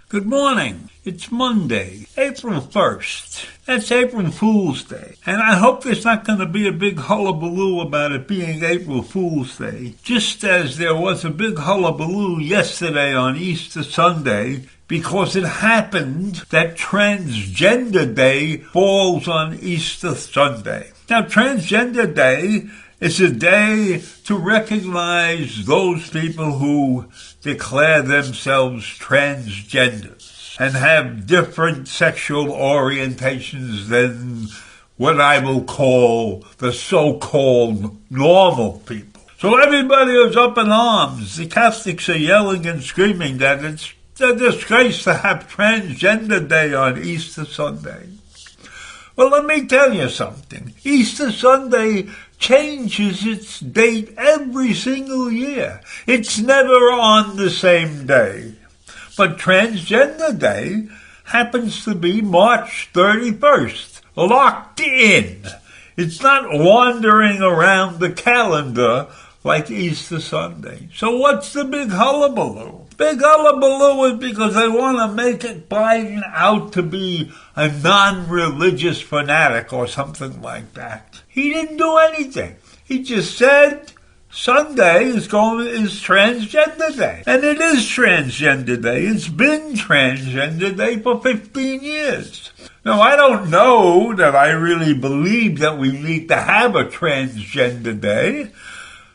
Good morning. It's Monday, April 1st. That's April Fool's Day. And I hope there's not going to be a big hullabaloo about it being April Fool's Day, just as there was a big hullabaloo yesterday on Easter Sunday because it happened that Transgender Day falls on Easter Sunday. Now, Transgender Day is a day to recognize those people who declare themselves transgenders and have different sexual orientations than what I will call the so-called normal people. So everybody is up in arms. The Catholics are yelling and screaming that it's a disgrace to have Transgender Day on Easter Sunday. Well, let me tell you something. Easter Sunday changes its date every single year. It's never on the same day. But Transgender Day happens to be March 31st, locked in. It's not wandering around the calendar like Easter Sunday. So what's the big hullabaloo? Big hullabaloo is because they want to make it Biden out to be a non-religious fanatic or something like that. He didn't do anything. He just said Sunday is Transgender Day. And it is Transgender Day. It's been Transgender Day for 15 years. Now, I don't know that I really believe that we need to have a Transgender Day,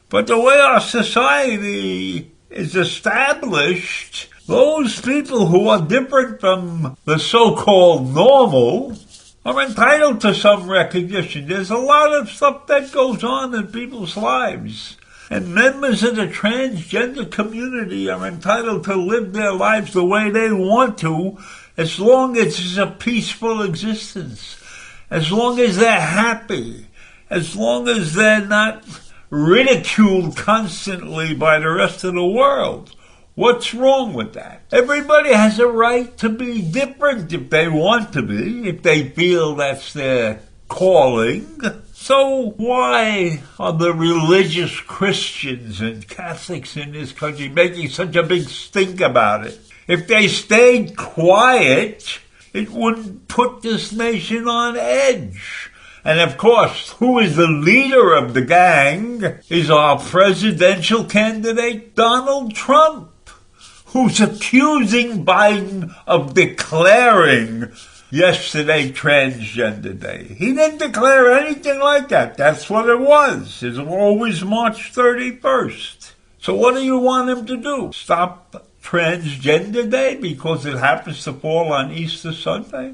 but the way our society is established, those people who are different from the so-called normal are entitled to some recognition. There's a lot of stuff that goes on in people's lives, and members of the transgender community are entitled to live their lives the way they want to, as long as it's a peaceful existence, as long as they're happy, as long as they're not ridiculed constantly by the rest of the world. What's wrong with that? Everybody has a right to be different if they want to be, if they feel that's their calling. So why are the religious Christians and Catholics in this country making such a big stink about it? If they stayed quiet, it wouldn't put this nation on edge. And of course, who is the leader of the gang is our presidential candidate, Donald Trump, who's accusing Biden of declaring yesterday Transgender Day. He didn't declare anything like that. That's what it was. It's always March 31st. So what do you want him to do? Stop Transgender Day because it happens to fall on Easter Sunday?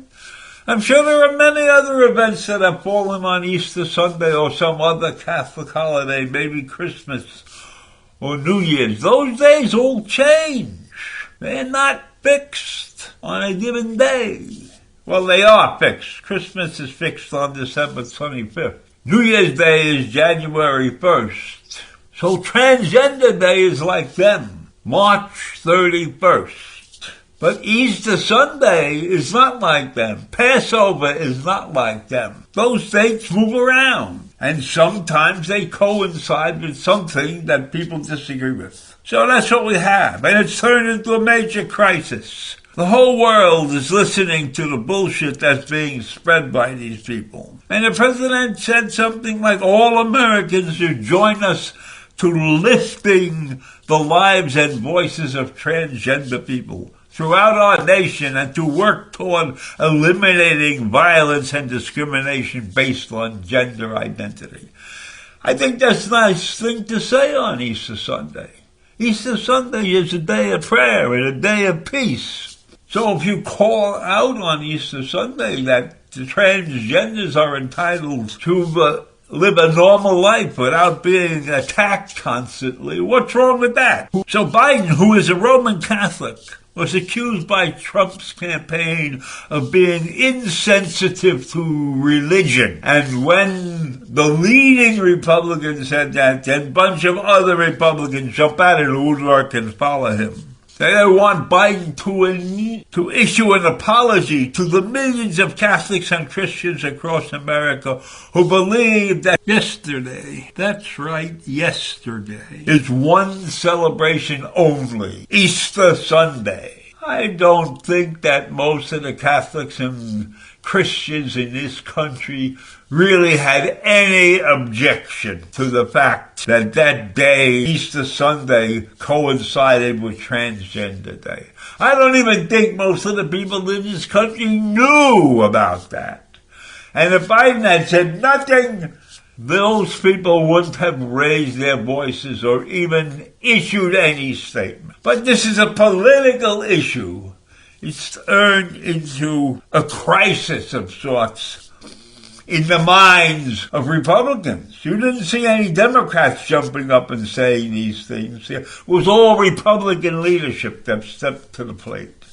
I'm sure there are many other events that have fallen on Easter Sunday or some other Catholic holiday, maybe Christmas or New Year's. Those days all change. They're not fixed on a given day. Well, they are fixed. Christmas is fixed on December 25th. New Year's Day is January 1st. So Transgender Day is like them, March 31st. But Easter Sunday is not like them. Passover is not like them. Those dates move around, and sometimes they coincide with something that people disagree with. So that's what we have, and it's turned into a major crisis. The whole world is listening to the bullshit that's being spread by these people. And the president said something like, all Americans should join us to lifting the lives and voices of transgender people throughout our nation and to work toward eliminating violence and discrimination based on gender identity. I think that's a nice thing to say on Easter Sunday. Easter Sunday is a day of prayer and a day of peace. So if you call out on Easter Sunday that the transgenders are entitled to live a normal life without being attacked constantly. What's wrong with that? So Biden, who is a Roman Catholic, was accused by Trump's campaign of being insensitive to religion. And when the leading Republican said that, then a bunch of other Republicans jump out of the woodwork and follow him. They want Biden to issue an apology to the millions of Catholics and Christians across America who believe that yesterday, that's right, yesterday, is one celebration only, Easter Sunday. I don't think that most of the Catholics and Christians in this country really had any objection to the fact that that day, Easter Sunday, coincided with Transgender Day. I don't even think most of the people in this country knew about that. And if Biden had said nothing, those people wouldn't have raised their voices or even issued any statement. But this is a political issue. It's turned into a crisis of sorts in the minds of Republicans. You didn't see any Democrats jumping up and saying these things. It was all Republican leadership that stepped to the plate.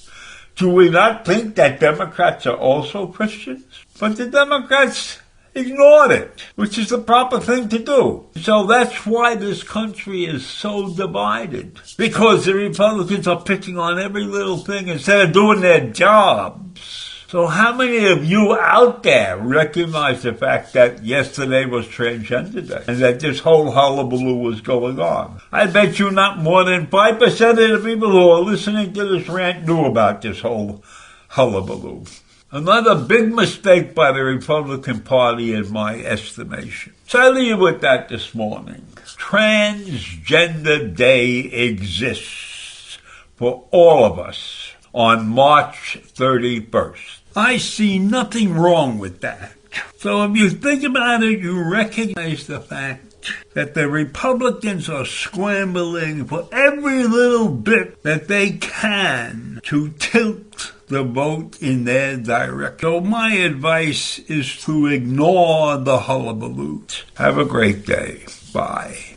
Do we not think that Democrats are also Christians? But the Democrats ignored it, which is the proper thing to do. So that's why this country is so divided. Because the Republicans are picking on every little thing instead of doing their jobs. So how many of you out there recognize the fact that yesterday was Transgender Day and that this whole hullabaloo was going on? I bet you not more than 5% of the people who are listening to this rant knew about this whole hullabaloo. Another big mistake by the Republican Party in my estimation. So I'll leave you with that this morning. Transgender Day exists for all of us on March 31st. I see nothing wrong with that. So if you think about it, you recognize the fact that the Republicans are scrambling for every little bit that they can to tilt the vote in their direction. So my advice is to ignore the hullabaloo. Have a great day. Bye.